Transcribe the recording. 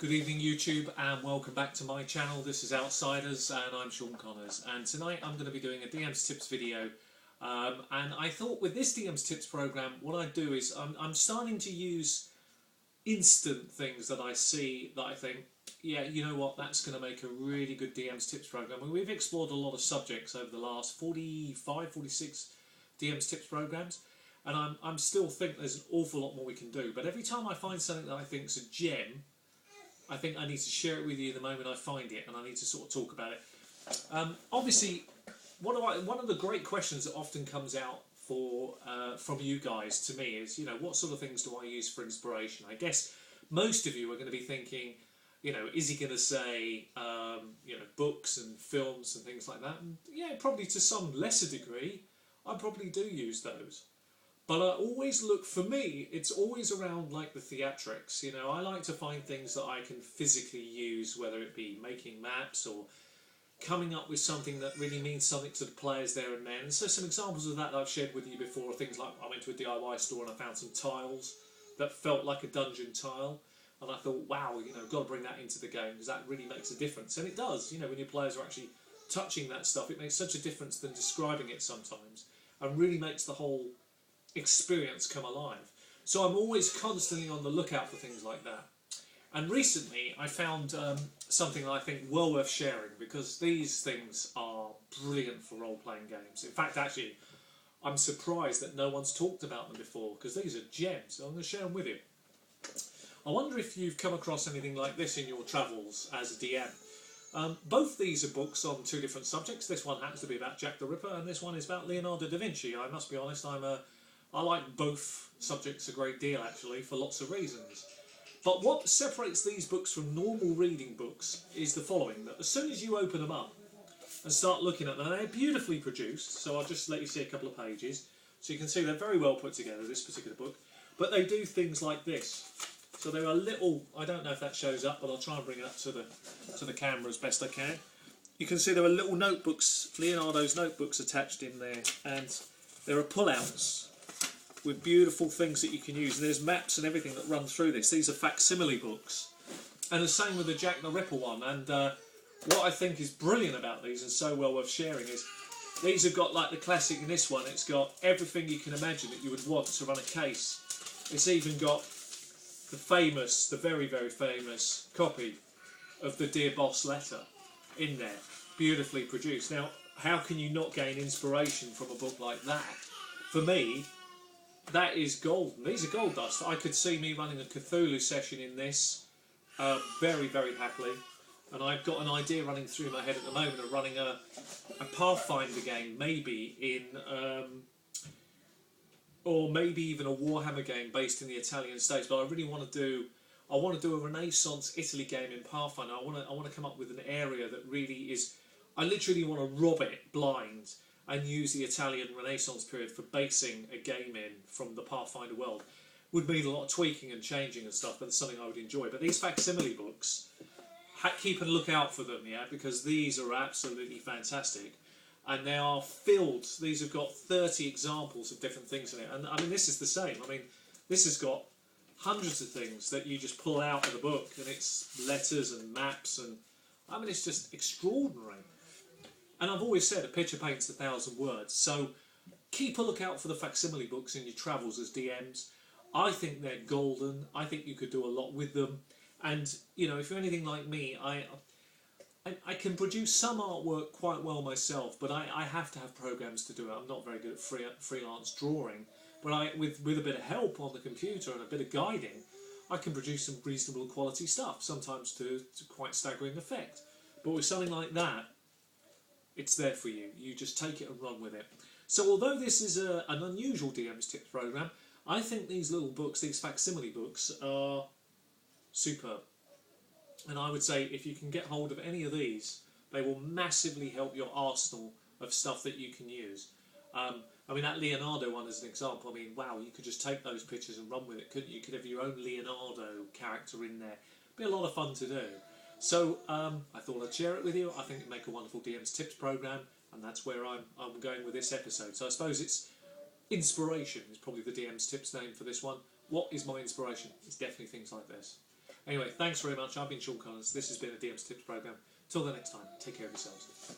Good evening YouTube and welcome back to my channel. This is Outsiders and I'm Sean Connors, and tonight I'm going to be doing a DM's Tips video, and I thought with this DM's Tips program what I'd do is I'm starting to use instant things that I see that I think, yeah, you know what, that's going to make a really good DM's Tips program. I mean, we've explored a lot of subjects over the last 46 DM's Tips programs, and I'm still think there's an awful lot more we can do, but every time I find something that I think is a gem, I think I need to share it with you the moment I find it, and I need to sort of talk about it. Obviously, one of the great questions that often comes out from you guys to me is, you know, what sort of things do I use for inspiration? I guess most of you are going to be thinking, you know, is he going to say, you know, books and films and things like that? And yeah, probably to some lesser degree, I probably do use those. But I always look, for me, it's always around like the theatrics, you know. I like to find things that I can physically use, whether it be making maps or coming up with something that really means something to the players there and then. And so some examples of that I've shared with you before are things like I went to a DIY store and I found some tiles that felt like a dungeon tile. And I thought, wow, you know, got to bring that into the game because that really makes a difference. And it does, you know, when your players are actually touching that stuff, it makes such a difference than describing it sometimes, and really makes the whole experience come alive. So I'm always constantly on the lookout for things like that. And recently I found something that I think well worth sharing, because these things are brilliant for role-playing games. In fact, actually, I'm surprised that no one's talked about them before, because these are gems, so I'm going to share them with you. I wonder if you've come across anything like this in your travels as a DM. Both these are books on two different subjects. This one happens to be about Jack the Ripper, and this one is about Leonardo da Vinci. I must be honest, I like both subjects a great deal, actually, for lots of reasons. But what separates these books from normal reading books is the following: that as soon as you open them up and start looking at them, they're beautifully produced, so I'll just let you see a couple of pages. So you can see they're very well put together, this particular book. But they do things like this. So there are little, I don't know if that shows up, but I'll try and bring it up to the camera as best I can. You can see there are little notebooks, Leonardo's notebooks attached in there, and there are pull-outs with beautiful things that you can use. And there's maps and everything that run through this. These are facsimile books. And the same with the Jack the Ripper one. And what I think is brilliant about these, and so well worth sharing, is these have got, like the classic in this one, it's got everything you can imagine that you would want to run a case. It's even got the very, very famous copy of the Dear Boss letter in there, beautifully produced. Now, how can you not gain inspiration from a book like that? For me, that is golden. These are gold dust. I could see me running a Cthulhu session in this very, very happily. And I've got an idea running through my head at the moment of running a Pathfinder game, maybe in, or maybe even a Warhammer game based in the Italian states. But I really want to do a Renaissance Italy game in Pathfinder. I want to come up with an area that really is, I literally want to rob it blind and use the Italian Renaissance period for basing a game in from the Pathfinder world. Would mean a lot of tweaking and changing and stuff, but it's something I would enjoy. But these facsimile books, keep a lookout for them, yeah, because these are absolutely fantastic. And they are filled, these have got 30 examples of different things in it. And I mean, this is the same. I mean, this has got hundreds of things that you just pull out of the book, and it's letters and maps, and I mean, it's just extraordinary. And I've always said a picture paints 1,000 words, so keep a lookout for the facsimile books in your travels as DMs. I think they're golden. I think you could do a lot with them. And, you know, if you're anything like me, I can produce some artwork quite well myself, but I have to have programs to do it. I'm not very good at freelance drawing, but with a bit of help on the computer and a bit of guiding, I can produce some reasonable quality stuff, sometimes to quite staggering effect. But with something like that, it's there for you. You just take it and run with it. So although this is an unusual DM's Tips program, I think these little books, these facsimile books, are superb. And I would say if you can get hold of any of these, they will massively help your arsenal of stuff that you can use. I mean, that Leonardo one as an example, I mean, wow, you could just take those pictures and run with it, couldn't you? You could have your own Leonardo character in there. It'd be a lot of fun to do. So I thought I'd share it with you. I think it'd make a wonderful DM's Tips program, and that's where I'm going with this episode. So I suppose it's inspiration is probably the DM's Tips name for this one. What is my inspiration? It's definitely things like this. Anyway, thanks very much. I've been Sean Connors. This has been a DM's Tips programme. Till the next time, take care of yourselves.